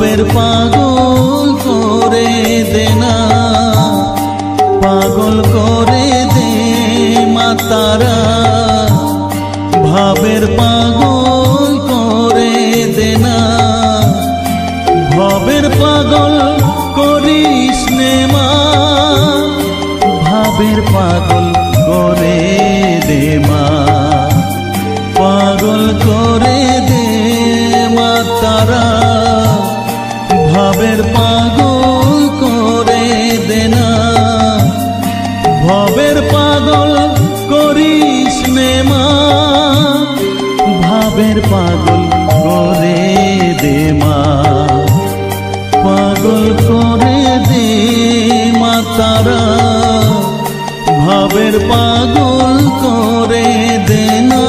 ভাবের পাগল করে দে না, পাগল করে দে মা তারা, ভাবের পাগল করে দে না, ভবের পাগল করিস নে মা, ভাবের পাগল করে দে মা, পাগল করে দে মা তারা, ভাবের পাগল করে দে না, ভবের পাগল করিস নে মা, ভাবের পাগল করে দে মা, পাগল করে দে মা তারা, ভাবের পাগল করে দে না।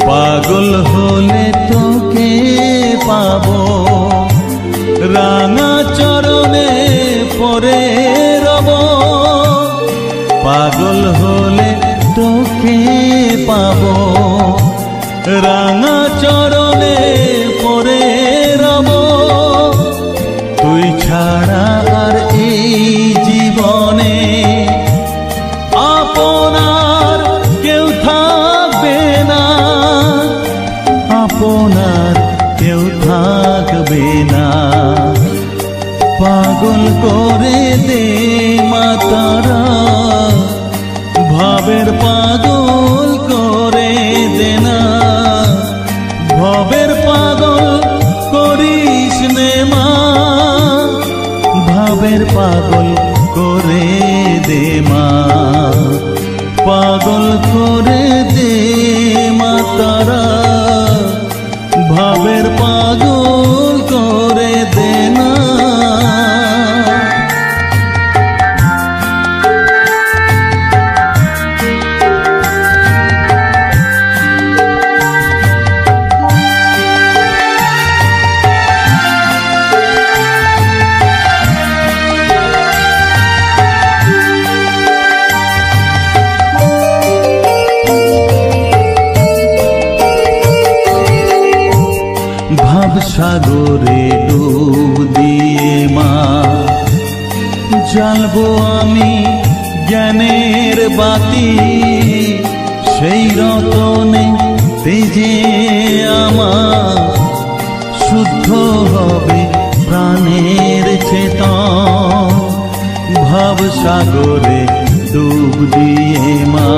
পাগল হলে তোকে পাবো, রাঙা চরণে পরে রব, পাগল হলে তোকে পাবো, রাঙা চরণে পরে রব, তুই ছাড়া আর এই জীবনে আপনার কেউ থাকবে না, আপনার কেউ থাকবে না, পাগল করে দে মা তারা, ভাবের পাগল করে দে না, ভবের পাগল করিস নে মা, ভাবের পাগল করে দে মা, পাগল করে দে মা তারা, ভাবের পাগল করে দে না। ভাব সাগরে ডুব দিয়ে মা, জ্বালবো আমি জ্ঞানের বাতি, সেই রতনে তেজে আমার শুদ্ধ হবে প্রাণের চেতন, ভাব সাগরে ডুব দিয়ে মা,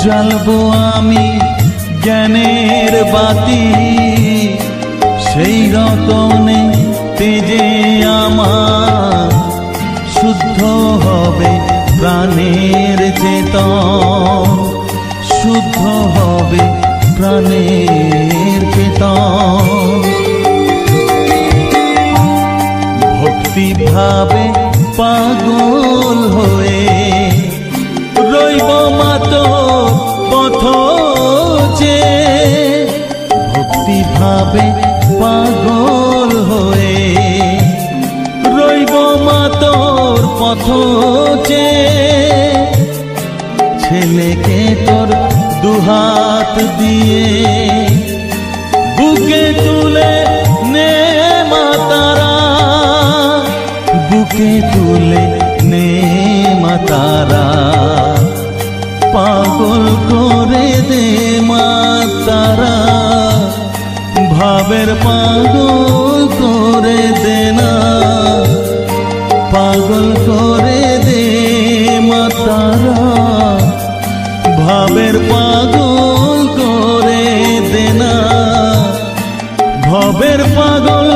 জ্বালবো আমি জ্ঞানের বাতি, সেই রতনে তেজে আমার শুদ্ধ হবে প্রাণের চেতন, শুদ্ধ হবে প্রাণের চেতন, ভক্তি ভাবে পাগল হয়ে রইব মাতো পথ যে, ভক্তি ভাবে পাগল হয়ে রইব মা তোর পথ যে, ছেলেকে তোর দুহাত দিয়ে বুকে তুলে নে মা তারা, বুকে তুলে নে মা তারা, পাগল করে দে মা তারা, ভাবের পাগল করে দে না, পাগল করে দে মা তারা, ভাবের পাগল করে দে না, ভবের পাগল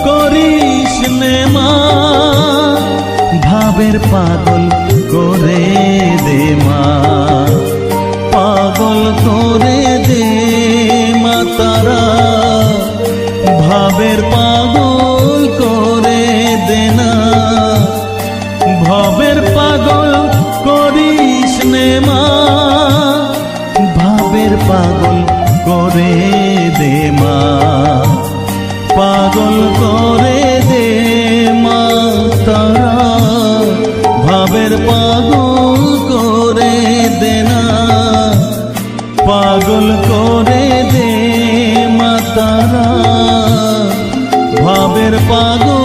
করিস নে মা, ভাবের পাগল করে দে মা, পাগল করে দে মা তারা, ভাবের পাগল করে দে না, ভবের পাগল করিস নে মা, ভাবের পাগল করে দে মা, পাগল করে দে মা তারা, ভাবের পাগল করে দে না, পাগল করে দে মা তারা, ভাবের পাগল